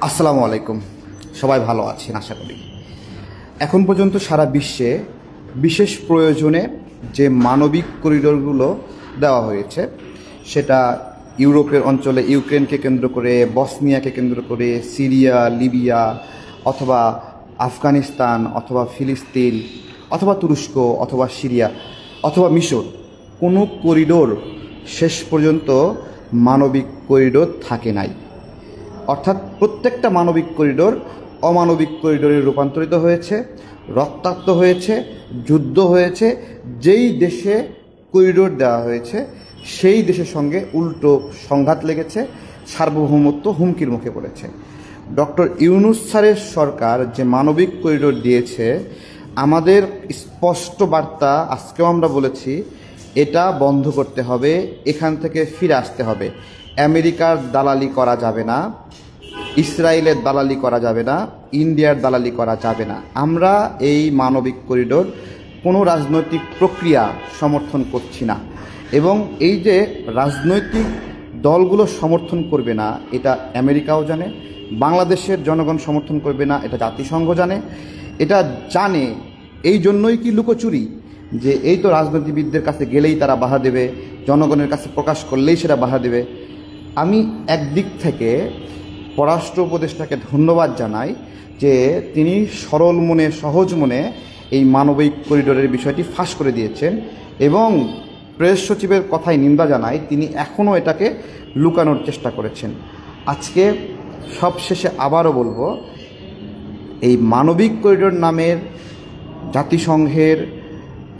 আসসালামু আলাইকুম। সবাই ভালো আছেন আশা করি। এখন পর্যন্ত সারা বিশ্বে বিশেষ প্রয়োজনে যে মানবিক করিডোরগুলো দেওয়া হয়েছে, সেটা ইউরোপের অঞ্চলে ইউক্রেনকে কেন্দ্র করে, বসনিয়াকে কেন্দ্র করে, সিরিয়া, লিবিয়া, অথবা আফগানিস্তান, অথবা ফিলিস্তিন, অথবা তুরস্ক, অথবা সিরিয়া, অথবা মিশর, কোনো করিডোর শেষ পর্যন্ত মানবিক করিডোর থাকে নাই। অর্থাৎ প্রত্যেকটা মানবিক করিডোর অমানবিক করিডোরে রূপান্তরিত হয়েছে, রক্তাক্ত হয়েছে, যুদ্ধ হয়েছে। যেই দেশে করিডোর দেওয়া হয়েছে সেই দেশের সঙ্গে উল্টো সংঘাত লেগেছে, সার্বভৌমত্ব হুমকির মুখে পড়েছে। ডক্টর ইউনূস স্যারের সরকার যে মানবিক করিডোর দিয়েছে, আমাদের স্পষ্ট বার্তা আজকেও আমরা বলেছি, এটা বন্ধ করতে হবে, এখান থেকে ফিরে আসতে হবে। আমেরিকার দালালি করা যাবে না, ইসরায়েলের দালালি করা যাবে না, ইন্ডিয়ার দালালি করা যাবে না। আমরা এই মানবিক করিডোর কোনো রাজনৈতিক প্রক্রিয়া সমর্থন করছি না, এবং এই যে রাজনৈতিক দলগুলো সমর্থন করবে না এটা আমেরিকাও জানে, বাংলাদেশের জনগণ সমর্থন করবে না এটা জাতিসংঘ জানে। এটা জানে, এই জন্যই কি লুকোচুরি যে এই তো রাজনীতিবিদদের কাছে গেলেই তারা বাধা দেবে, জনগণের কাছে প্রকাশ করলেই সেটা বাধা দেবে। আমি একদিক থেকে পররাষ্ট্র উপদেষ্টাকে ধন্যবাদ জানাই যে তিনি সরল মনে, সহজ মনে এই মানবিক করিডোরের বিষয়টি ফাঁস করে দিয়েছেন, এবং প্রেস সচিবের কথায় নিন্দা জানাই, তিনি এখনও এটাকে লুকানোর চেষ্টা করেছেন। আজকে সবশেষে আবারও বলবো, এই মানবিক করিডোর নামের জাতিসংঘের,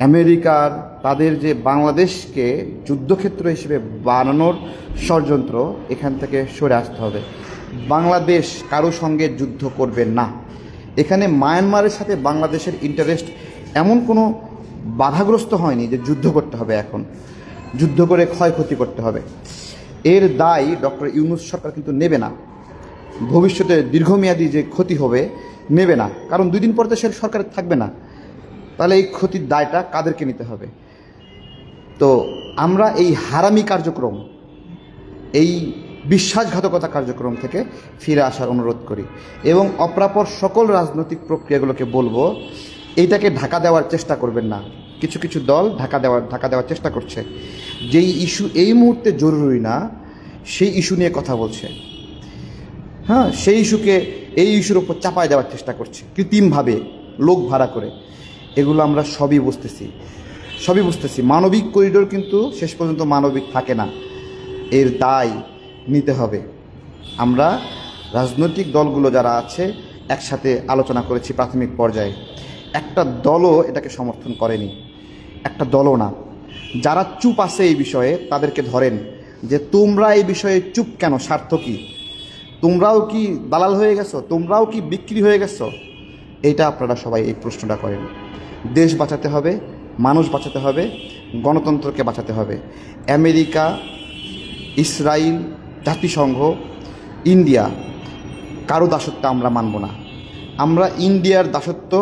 আমেরিকার, তাদের যে বাংলাদেশকে যুদ্ধক্ষেত্র হিসেবে বানানোর ষড়যন্ত্র, এখান থেকে সরে আসতে হবে। বাংলাদেশ কারো সঙ্গে যুদ্ধ করবে না। এখানে মায়ানমারের সাথে বাংলাদেশের ইন্টারেস্ট এমন কোনো বাধাগ্রস্ত হয়নি যে যুদ্ধ করতে হবে, এখন যুদ্ধ করে ক্ষয়ক্ষতি করতে হবে। এর দায় ডক্টর ইউনূস সরকার কিন্তু নেবে না। ভবিষ্যতে দীর্ঘমেয়াদী যে ক্ষতি হবে নেবে না, কারণ 2 দিন পর তো সে সরকারে থাকবে না। তাহলে এই ক্ষতির দায়টা কাদেরকে নিতে হবে? তো আমরা এই হারামি কার্যক্রম, এই বিশ্বাসঘাতকতা কার্যক্রম থেকে ফিরে আসার অনুরোধ করি, এবং অপ্রাপর সকল রাজনৈতিক প্রক্রিয়াগুলোকে বলবো, এইটাকে ঢাকা দেওয়ার চেষ্টা করবেন না। কিছু কিছু দল ঢাকা দেওয়ার চেষ্টা করছে। যেই ইস্যু এই মুহূর্তে জরুরি না, সেই ইস্যু নিয়ে কথা বলছে। হ্যাঁ, সেই ইস্যুকে এই ইস্যুর ওপর চাপায় দেওয়ার চেষ্টা করছে কৃত্রিমভাবে, লোক ভাড়া করে। এগুলো আমরা সবই বুঝতেছি। মানবিক করিডোর কিন্তু শেষ পর্যন্ত মানবিক থাকে না, এর দায় নিতে হবে। আমরা রাজনৈতিক দলগুলো যারা আছে একসাথে আলোচনা করেছি প্রাথমিক পর্যায়ে, একটা দলও এটাকে সমর্থন করেনি, একটা দলও না। যারা চুপ আছে এই বিষয়ে তাদেরকে ধরেন যে তোমরা এই বিষয়ে চুপ কেন, স্বার্থ কী? তোমরাও কি দালাল হয়ে গেছো? তোমরাও কি বিক্রি হয়ে গেছো? এইটা আপনারা সবাই এই প্রশ্নটা করেন। দেশ বাঁচাতে হবে, মানুষ বাঁচাতে হবে, গণতন্ত্রকে বাঁচাতে হবে। আমেরিকা, ইসরায়েল, জাতিসংঘ, ইন্ডিয়া, কারো দাসত্ব আমরা মানব না। আমরা ইন্ডিয়ার দাসত্ব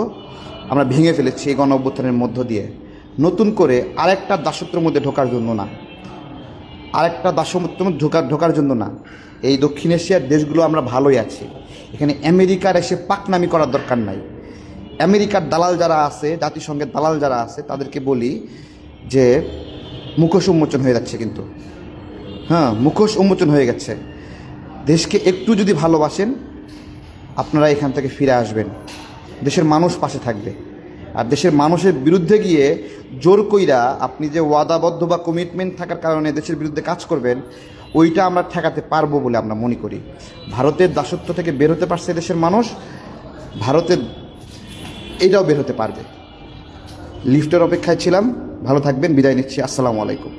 আমরা ভেঙে ফেলেছি এই গণ-অভ্যুত্থানের মধ্য দিয়ে। নতুন করে আরেকটা দাসত্বের মধ্যে ঢোকার জন্য না, ঢোকার জন্য না। এই দক্ষিণ এশিয়ার দেশগুলো আমরা ভালোই আছি, এখানে আমেরিকার এসে পাকনামি করার দরকার নাই। আমেরিকার দালাল যারা আছে, জাতিসংঘের দালাল যারা আছে, তাদেরকে বলি যে মুখোশ উন্মোচন হয়ে যাচ্ছে, কিন্তু মুখোশ উন্মোচন হয়ে গেছে। দেশকে একটু যদি ভালোবাসেন আপনারা এখান থেকে ফিরে আসবেন, দেশের মানুষ পাশে থাকবে। আর দেশের মানুষের বিরুদ্ধে গিয়ে জোর কইরা আপনি যে ওয়াদাবদ্ধ বা কমিটমেন্ট থাকার কারণে দেশের বিরুদ্ধে কাজ করবেন, ওইটা আমরা ঠেকাতে পারবো বলে আমরা মনে করি। ভারতের দাসত্ব থেকে বের হতে পারছে দেশের মানুষ, ভারতের এইটাও বের হতে পারবে। লিফটের অপেক্ষায় ছিলাম। ভালো থাকবেন, বিদায় নিচ্ছি। আসসালামু আলাইকুম।